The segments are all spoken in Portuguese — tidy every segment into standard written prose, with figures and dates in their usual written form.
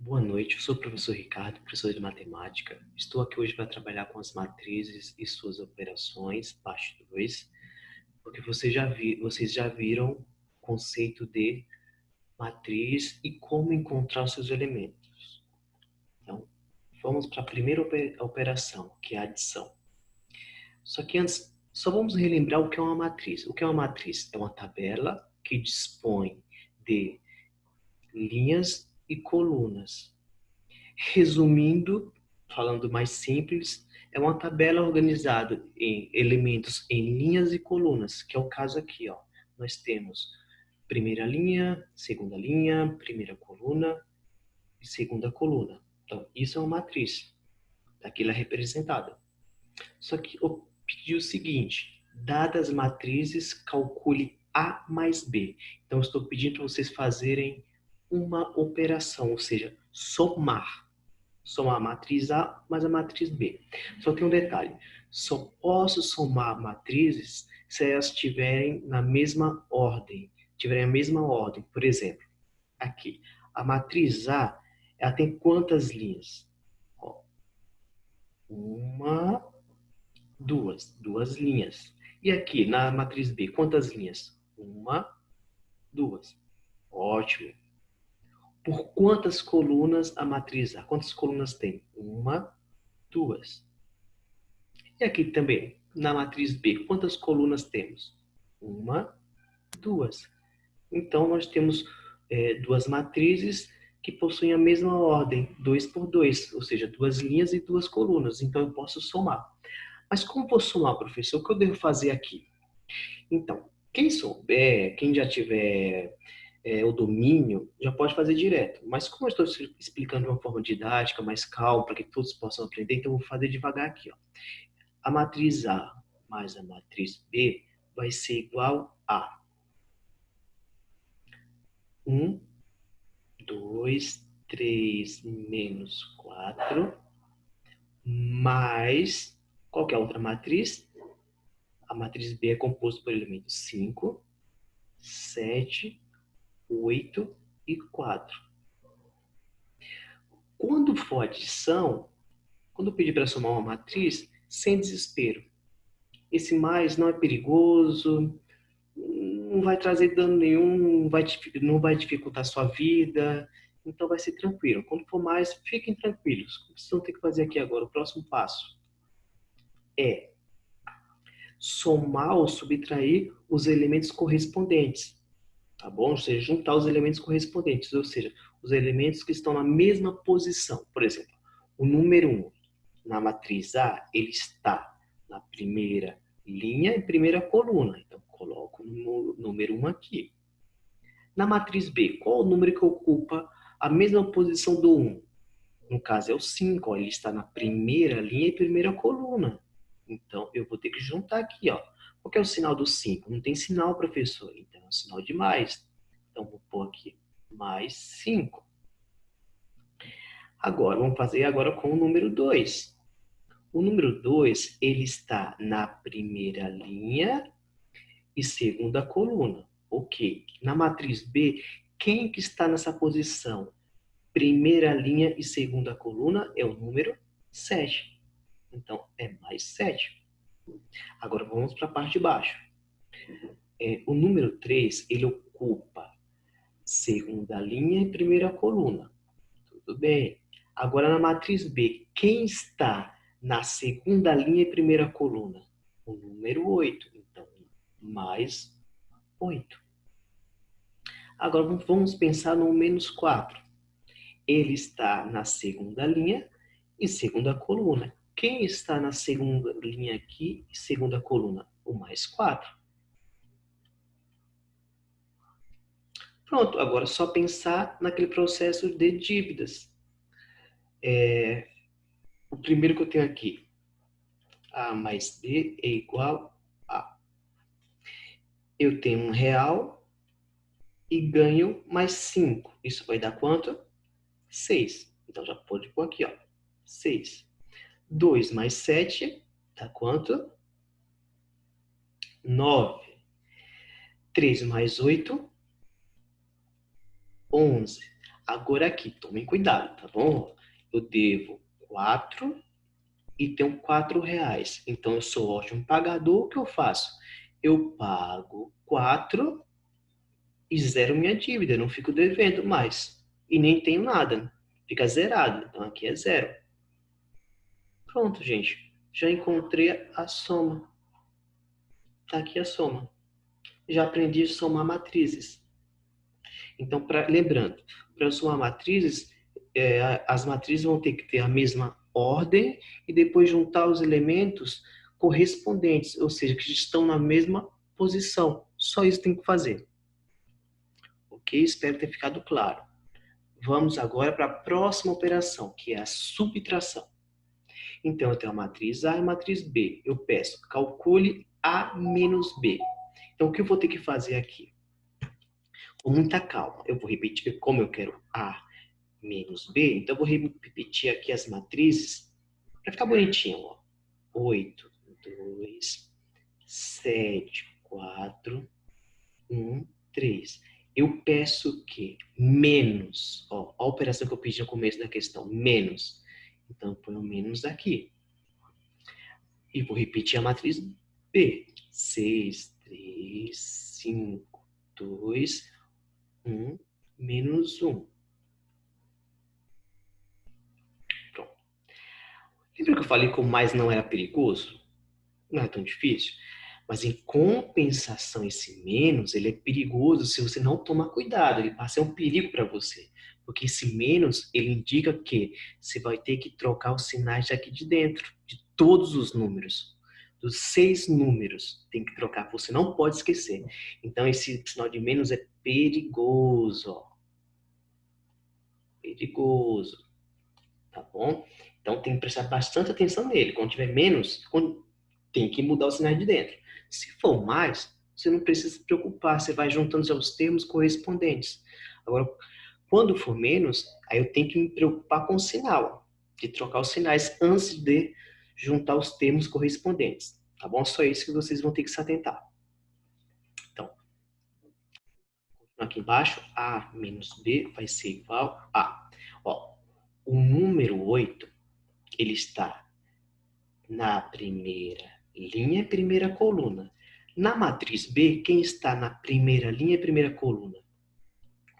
Boa noite, eu sou o professor Ricardo, professor de matemática. Estou aqui hoje para trabalhar com as matrizes e suas operações, parte 2, porque vocês já viram o conceito de matriz e como encontrar os seus elementos. Então, vamos para a primeira operação, que é a adição. Só que antes, só vamos relembrar o que é uma matriz. O que é uma matriz? É uma tabela que dispõe de linhas e colunas. Resumindo, falando mais simples, é uma tabela organizada em elementos em linhas e colunas, que é o caso aqui, ó. Nós temos primeira linha, primeira coluna e segunda coluna. Então, isso é uma matriz. Aqui ela é representada. Só que eu pedi o seguinte, dadas as matrizes, calcule A mais B. Então, eu estou pedindo para vocês fazerem uma operação, ou seja, somar a matriz A mais a matriz B. Só tem um detalhe, só posso somar matrizes se elas estiverem na mesma ordem. Tiverem a mesma ordem. Por exemplo, aqui, a matriz A, ela tem quantas linhas? Ó, uma, duas linhas. E aqui, na matriz B, quantas linhas? Uma, duas. Ótimo. Por quantas colunas a matriz A? Quantas colunas tem? Uma, duas. E aqui também, na matriz B, quantas colunas temos? Uma, duas. Então, nós temos duas matrizes que possuem a mesma ordem, 2 por 2, ou seja, duas linhas e duas colunas. Então, eu posso somar. Mas como vou somar, professor? O que eu devo fazer aqui? Então, quem souber, quem já tiver o domínio, já pode fazer direto. Mas como eu estou explicando de uma forma didática, mais calma, para que todos possam aprender, então eu vou fazer devagar aqui, ó. A matriz A mais a matriz B vai ser igual a 1, 2, 3 menos 4, mais qualquer outra matriz. A matriz B é composta por elementos 5, 7, 8 e 4. Quando for adição, quando eu pedir para somar uma matriz, sem desespero. Esse mais não é perigoso, não vai trazer dano nenhum, não vai dificultar a sua vida, então vai ser tranquilo. Quando for mais, fiquem tranquilos. O que vocês vão ter que fazer aqui agora? O próximo passo é somar ou subtrair os elementos correspondentes, tá bom? Ou seja, juntar os elementos correspondentes, ou seja, os elementos que estão na mesma posição. Por exemplo, o número 1 na matriz A, ele está na primeira linha e primeira coluna. Então, coloco o número 1 aqui. Na matriz B, qual o número que ocupa a mesma posição do 1? No caso é o 5, ó, ele está na primeira linha e primeira coluna. Então, eu vou ter que juntar aqui, ó. Qual que é o sinal do 5? Não tem sinal, professor. Então, é um sinal de mais. Então, vou pôr aqui mais 5. Agora, vamos fazer agora com o número 2. O número 2, ele está na primeira linha e segunda coluna. Ok. Na matriz B, quem que está nessa posição? Primeira linha e segunda coluna é o número 7. Então, é mais 7. Agora, vamos para a parte de baixo. O número 3, ele ocupa segunda linha e primeira coluna. Tudo bem. Agora, na matriz B, quem está na segunda linha e primeira coluna? O número 8. Então, mais 8. Agora, vamos pensar no menos 4. Ele está na segunda linha e segunda coluna. Quem está na segunda linha aqui e segunda coluna? O mais 4. Pronto, agora é só pensar naquele processo de dívidas. O primeiro que eu tenho aqui, A mais B é igual a. Eu tenho R$ 1 e ganho mais 5. Isso vai dar quanto? 6. Então já pode pôr aqui, ó. 6. 2 mais 7 dá quanto? 9. 3 mais 8, 11. Agora aqui, tomem cuidado, tá bom? Eu devo 4 e tenho 4 reais. Então, eu sou ótimo pagador. O que eu faço? Eu pago 4 e zero minha dívida. Eu não fico devendo mais. E nem tenho nada. Fica zerado. Então, aqui é zero. Pronto, gente. Já encontrei a soma. Tá aqui a soma. Já aprendi a somar matrizes. Então, lembrando, para somar matrizes, as matrizes vão ter que ter a mesma ordem e depois juntar os elementos correspondentes, ou seja, que estão na mesma posição. Só isso tem que fazer. Ok? Espero ter ficado claro. Vamos agora para a próxima operação, que é a subtração. Então, eu tenho a matriz A e a matriz B. Eu peço, calcule A menos B. Então, o que eu vou ter que fazer aqui? Com muita calma, eu vou repetir, como eu quero A menos B, então eu vou repetir aqui as matrizes para ficar bonitinho. Ó. 8, 2, 7, 4, 1, 3. Eu peço que menos, ó, a operação que eu pedi no começo da questão, menos. Então, eu ponho menos aqui. E vou repetir a matriz B. 6, 3, 5, 2, 1, menos 1. Pronto. Lembra que eu falei que o mais não era perigoso? Não é tão difícil. Mas em compensação, esse menos, ele é perigoso se você não tomar cuidado. Ele passa a ser um perigo para você. Porque esse menos, ele indica que você vai ter que trocar os sinais aqui de dentro, de todos os números. Dos 6 números, tem que trocar. Você não pode esquecer. Então, esse sinal de menos é perigoso. Ó. Perigoso. Tá bom? Então, tem que prestar bastante atenção nele. Quando tiver menos, tem que mudar os sinais de dentro. Se for mais, você não precisa se preocupar, você vai juntando os termos correspondentes. Agora, quando for menos, aí eu tenho que me preocupar com o sinal, de trocar os sinais antes de juntar os termos correspondentes. Tá bom? Só isso que vocês vão ter que se atentar. Então, aqui embaixo, A menos B vai ser igual a... Ó, o número 8, ele está na primeira linha, primeira coluna. Na matriz B, quem está na primeira linha e primeira coluna?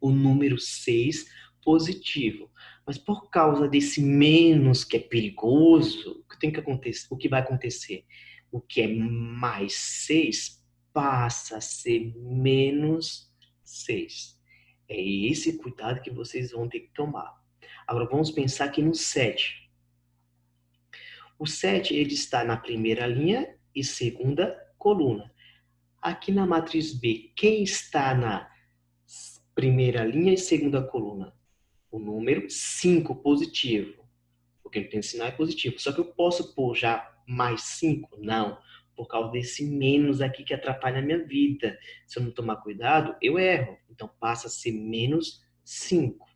O número 6 positivo. Mas por causa desse menos que é perigoso, o que tem que acontecer? O que vai acontecer? O que é mais 6 passa a ser menos 6. É esse cuidado que vocês vão ter que tomar. Agora vamos pensar aqui no 7. O 7 ele está na primeira linha e segunda coluna. Aqui na matriz B, quem está na primeira linha e segunda coluna? O número 5 positivo. Porque não tem sinal é positivo. Só que eu posso pôr já mais 5? Não. Por causa desse menos aqui que atrapalha a minha vida. Se eu não tomar cuidado, eu erro. Então passa a ser menos 5.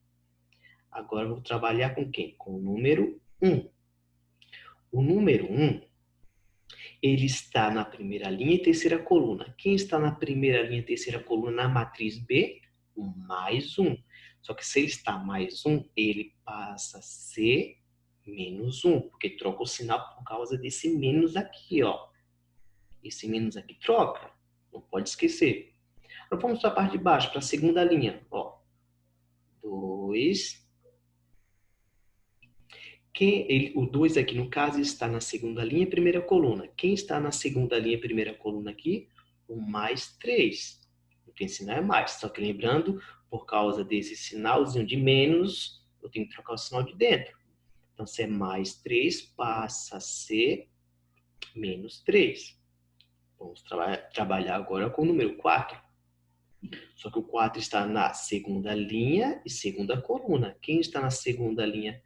Agora eu vou trabalhar com quem? Com o número 1. O número 1, ele está na primeira linha e terceira coluna. Quem está na primeira linha e terceira coluna na matriz B? O mais 1. Só que se ele está mais 1, ele passa a ser menos 1, porque troca o sinal por causa desse menos aqui, ó. Esse menos aqui troca, não pode esquecer. Agora vamos para a parte de baixo, para a segunda linha, ó. 2. O 2 aqui, no caso, está na segunda linha, primeira coluna. Quem está na segunda linha, primeira coluna aqui? O mais 3. Não tem sinal é mais. Só que lembrando, por causa desse sinalzinho de menos, eu tenho que trocar o sinal de dentro. Então, se é mais 3, passa a ser menos 3. Vamos trabalhar agora com o número 4. Só que o 4 está na segunda linha e segunda coluna. Quem está na segunda linha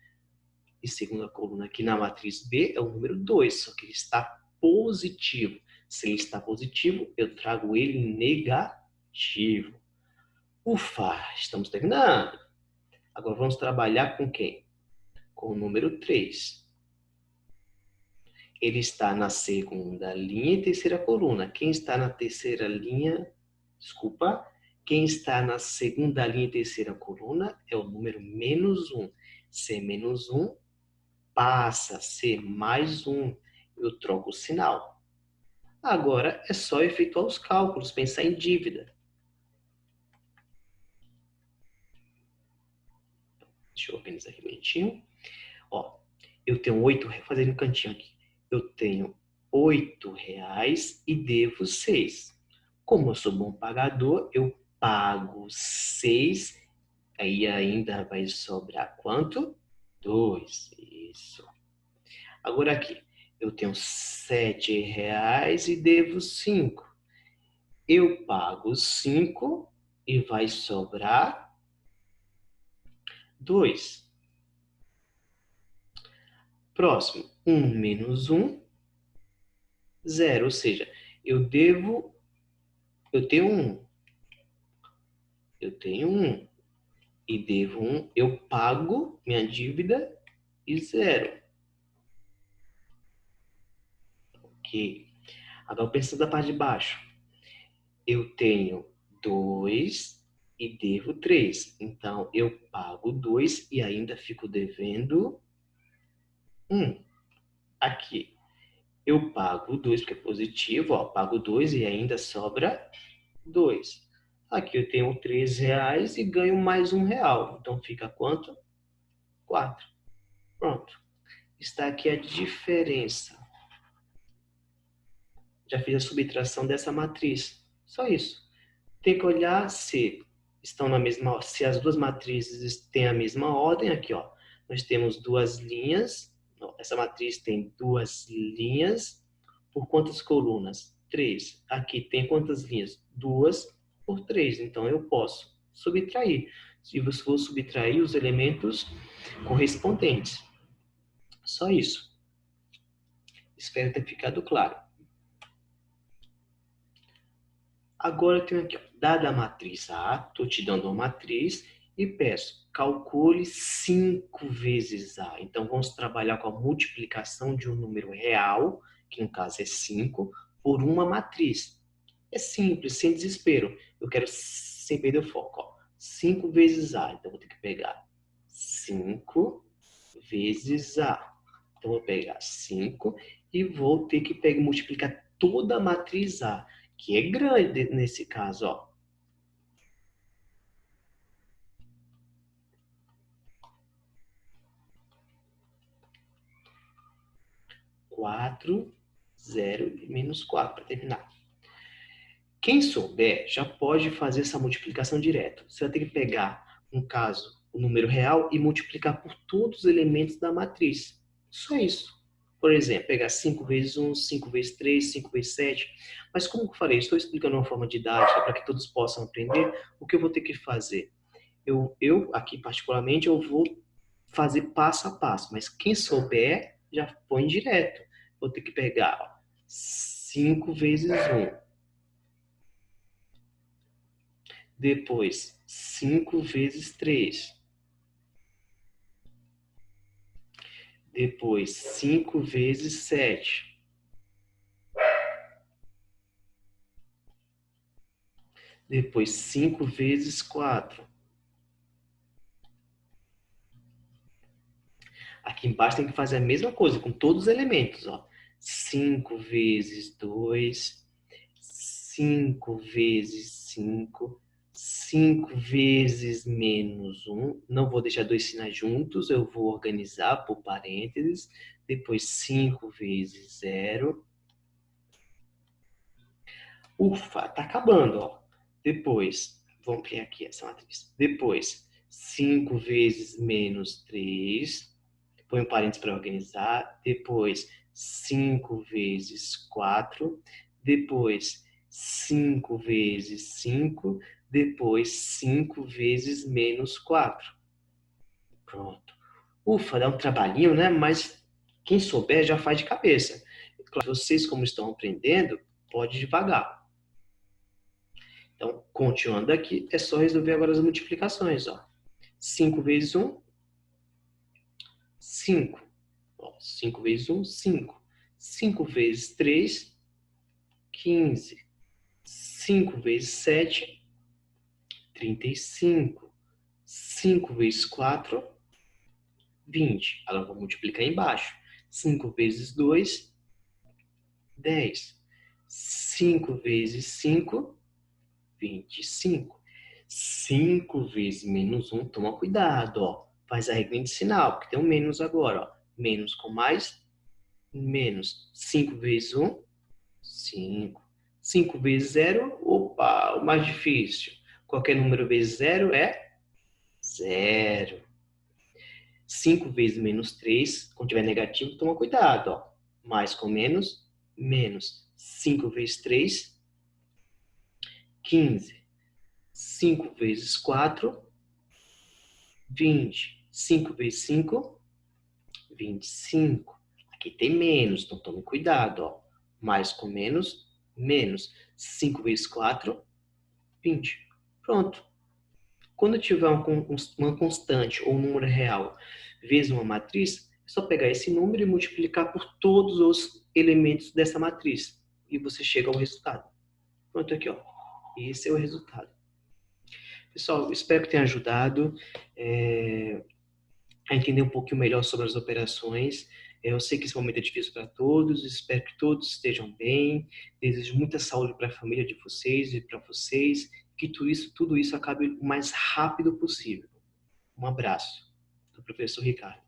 e segunda coluna aqui na matriz B é o número 2, só que ele está positivo. Se ele está positivo, eu trago ele negativo. Ufa, estamos terminando. Agora vamos trabalhar com quem? Com o número 3. Ele está na segunda linha e terceira coluna. Quem está na terceira linha, desculpa, Quem está na segunda linha e terceira coluna é o número -1. Se é -1, passa a ser +1. Eu troco o sinal. Agora é só efetuar os cálculos, pensar em dívida. Deixa eu organizar aqui bonitinho. Ó, eu tenho 8, fazendo um cantinho aqui. Eu tenho R$ 8 e devo 6. Como eu sou bom pagador, eu pago 6. Aí ainda vai sobrar quanto? 2. Isso. Agora aqui, eu tenho R$ 7 e devo 5. Eu pago 5 e vai sobrar 2. Próximo, 1 menos 1, 0. Ou seja, eu tenho 1. Eu tenho 1 e devo 1. Eu pago minha dívida e 0. Ok. Agora pensando na parte de baixo. Eu tenho 2 e devo 3. Então, eu pago 2 e ainda fico devendo 1. Aqui, eu pago 2 porque é positivo, ó, pago 2 e ainda sobra 2. Aqui eu tenho R$ 3 e ganho mais R$ 1. Então, fica quanto? 4. Pronto. Está aqui a diferença. Já fiz a subtração dessa matriz. Só isso. Tem que olhar se estão na mesma, se as duas matrizes têm a mesma ordem. Aqui, ó, nós temos duas linhas. Essa matriz tem duas linhas. Por quantas colunas? 3. Aqui tem quantas linhas? 2 por 3. Então, eu posso subtrair. Se eu for subtrair os elementos correspondentes. Só isso. Espero ter ficado claro. Agora eu tenho aqui, ó, dada a matriz A, estou te dando uma matriz e peço, calcule 5 vezes A. Então, vamos trabalhar com a multiplicação de um número real, que no caso é 5, por uma matriz. É simples, sem desespero. Eu quero, sem perder o foco, ó, 5 vezes A. Então, vou ter que pegar 5 vezes A. Então, vou pegar 5 e vou ter que multiplicar toda a matriz A, que é grande nesse caso, ó. 4, 0 e menos 4 para terminar. Quem souber já pode fazer essa multiplicação direto. Você vai ter que pegar, no caso, o número real e multiplicar por todos os elementos da matriz. Só isso. Por exemplo, pegar 5 vezes 1, 5 vezes 3, 5 vezes 7. Mas como eu falei, estou explicando de uma forma didática para que todos possam aprender. O que eu vou ter que fazer? Eu aqui particularmente, eu vou fazer passo a passo. Mas quem souber, já põe direto. Vou ter que pegar, ó, 5 vezes 1. Depois, 5 vezes 3. Depois, 5 vezes 7. Depois, 5 vezes 4. Aqui embaixo tem que fazer a mesma coisa com todos os elementos, ó. 5 vezes 2. 5 vezes 5. 5 vezes menos 1. Não vou deixar dois sinais juntos, eu vou organizar por parênteses. Depois, 5 vezes 0. Ufa, tá acabando, ó. Depois, vamos ampliar aqui essa matriz. Depois, 5 vezes menos 3. Põe um parênteses para organizar. Depois, 5 vezes 4. Depois, 5 vezes 5. Depois, 5 vezes menos 4. Pronto. Ufa, dá um trabalhinho, né? Mas quem souber já faz de cabeça. Claro, vocês, como estão aprendendo, pode devagar. Então, continuando aqui, é só resolver agora as multiplicações, ó. 5 vezes 1, 5. Ó, 5 vezes 1, 5. 5 vezes 3, 15. 5 vezes 7, 35. 5 vezes 4, 20. Agora vou multiplicar embaixo. 5 vezes 2, 10. 5 vezes 5, 25. 5 vezes menos 1, toma cuidado, ó. Faz a regra de sinal, porque tem um menos agora, ó. Menos com mais, menos. 5 vezes 1, 5. 5 vezes 0, opa, o mais difícil. Qualquer número vezes 0 é 0. 5 vezes menos 3, quando tiver negativo, toma cuidado, ó. Mais com menos, menos. 5 vezes 3, 15. 5 vezes 4, 20. 5 vezes 5, 25. Aqui tem menos, então tome cuidado, ó. Mais com menos, menos. 5 vezes 4, 20. Pronto. Quando tiver uma constante ou um número real vezes uma matriz, é só pegar esse número e multiplicar por todos os elementos dessa matriz. E você chega ao resultado. Pronto, aqui, ó. Esse é o resultado. Pessoal, espero que tenha ajudado a entender um pouquinho melhor sobre as operações. Eu sei que esse momento é difícil para todos, espero que todos estejam bem. Desejo muita saúde para a família de vocês e para vocês, que tudo isso acabe o mais rápido possível. Um abraço do professor Ricardo.